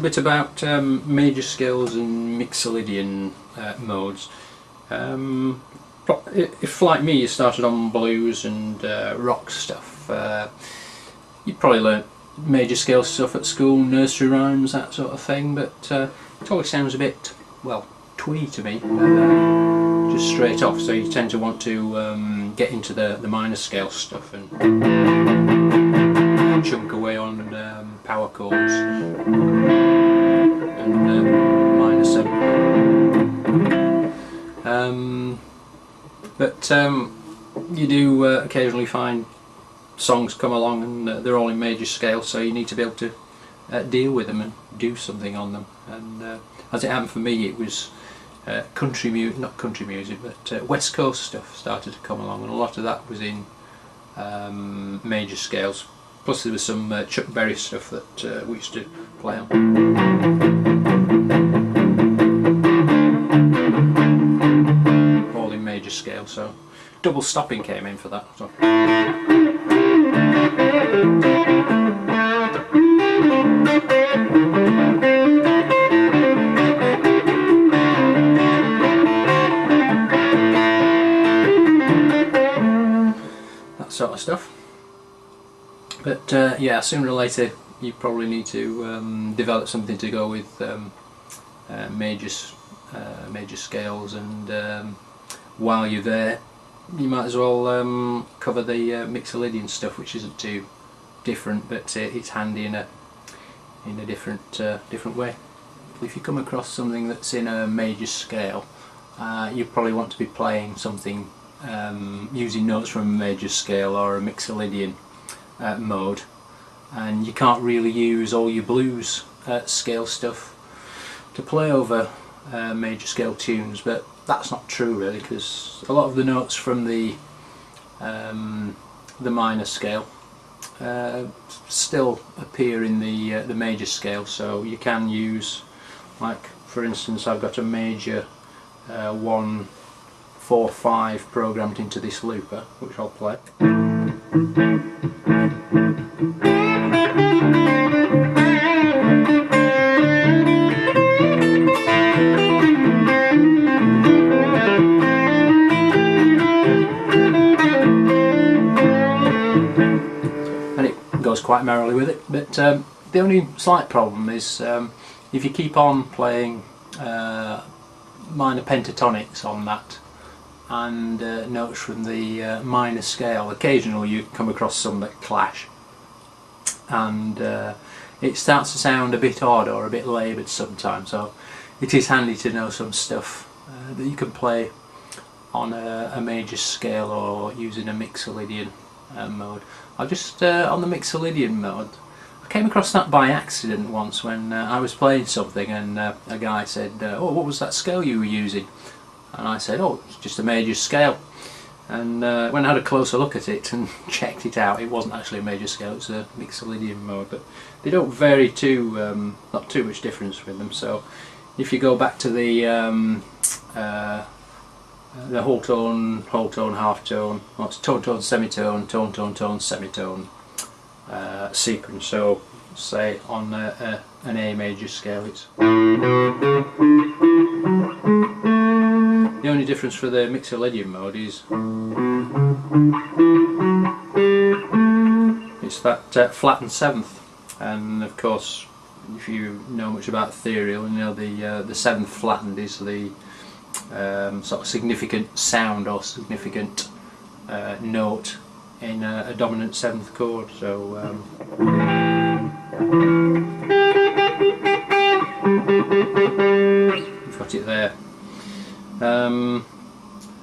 Bit about major scales and mixolydian modes. If like me you started on blues and rock stuff, you probably learnt major scale stuff at school, nursery rhymes, that sort of thing, but it always sounds a bit, well, twee to me, just straight off, so you tend to want to get into the minor scale stuff and chunk away on power chords and minor seven. But you do occasionally find songs come along and they're all in major scale, so you need to be able to deal with them and do something on them. And as it happened for me, it was not country music, but West Coast stuff started to come along, and a lot of that was in major scales. Plus there was some Chuck Berry stuff that we used to play on. All in major scale, so double stopping came in for that. So. That sort of stuff. But yeah, sooner or later you probably need to develop something to go with major scales, and while you're there you might as well cover the mixolydian stuff, which isn't too different, but it's handy in a different way. If you come across something that's in a major scale, you probably want to be playing something using notes from a major scale or a mixolydian mode, and you can't really use all your blues scale stuff to play over major scale tunes, but that's not true really, because a lot of the notes from the minor scale still appear in the major scale, so you can use, like for instance I've got a major 1, 4, 5 programmed into this looper, which I'll play. And it goes quite merrily with it, but the only slight problem is if you keep on playing minor pentatonics on that and notes from the minor scale, occasionally you come across some that clash, and it starts to sound a bit odd or a bit laboured sometimes, so it is handy to know some stuff that you can play on a major scale or using a mixolydian mode. I just on the mixolydian mode, I came across that by accident once when I was playing something, and a guy said, "Oh, what was that scale you were using?" And I said, "Oh, it's just a major scale." And when I had a closer look at it and checked it out, it wasn't actually a major scale, it's a mixolydian mode, but they don't vary not too much difference with them. So if you go back to the whole tone, half tone, well, it's tone, tone, semitone, tone, tone, tone, semitone sequence. So say on an A major scale, it's the only difference for the mixolydian mode is it's that flattened seventh, and of course if you know much about ethereal, you know the seventh flattened is the sort of significant sound or significant note in a dominant 7th chord. So you've got it there.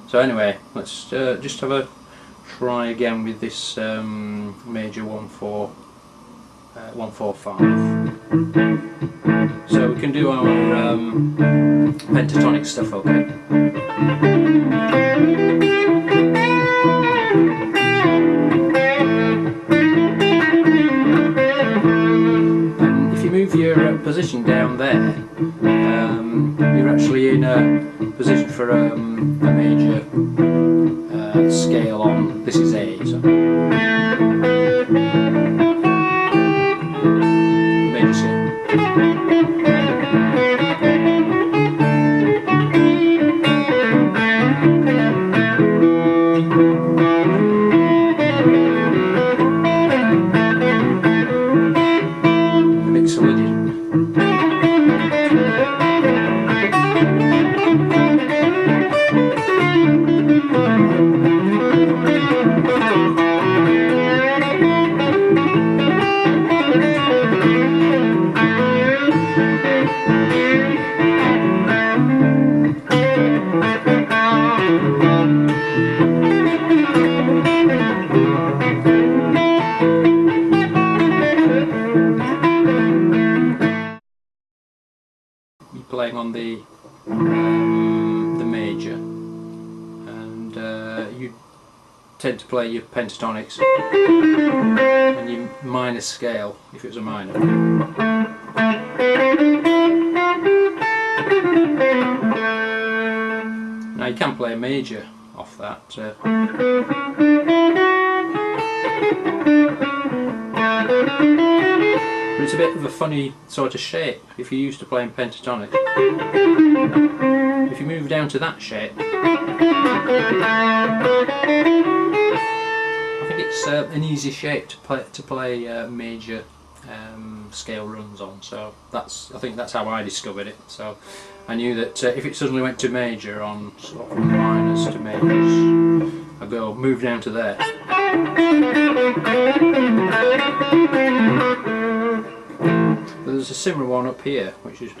So anyway, let's just have a try again with this major 1/4, 1/4/5. So we can do our pentatonic stuff, okay? And if you move your position down there, you're actually in a position for a major scale on, this is A, so major scale. The mixolydian. You're playing on the major, and you tend to play your pentatonics and your minor scale if it was a minor. Now you can play a major off that. But it's a bit of a funny sort of shape if you're used to playing pentatonic. If you move down to that shape, I think it's an easy shape to play major scale runs on. So I think that's how I discovered it. So I knew that if it suddenly went to major on sort of minors to majors, I'd go move down to there. But there's a similar one up here, which is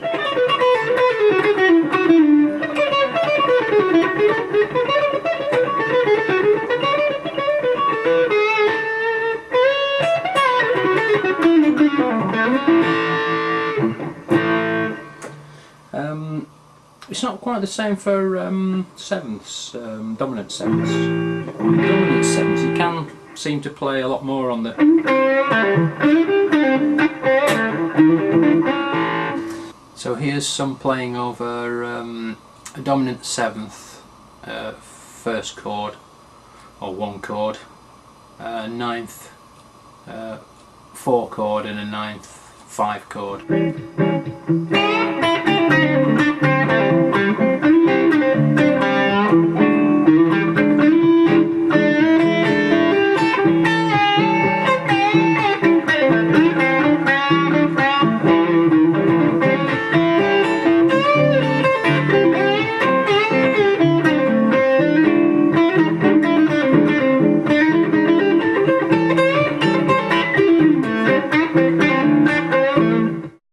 it's not quite the same for sevenths, dominant sevenths. Dominant sevenths, you can seem to play a lot more on the. So here's some playing over a dominant 7th, 1st chord, or 1 chord, 9th, 4 chord and a 9th 5 chord.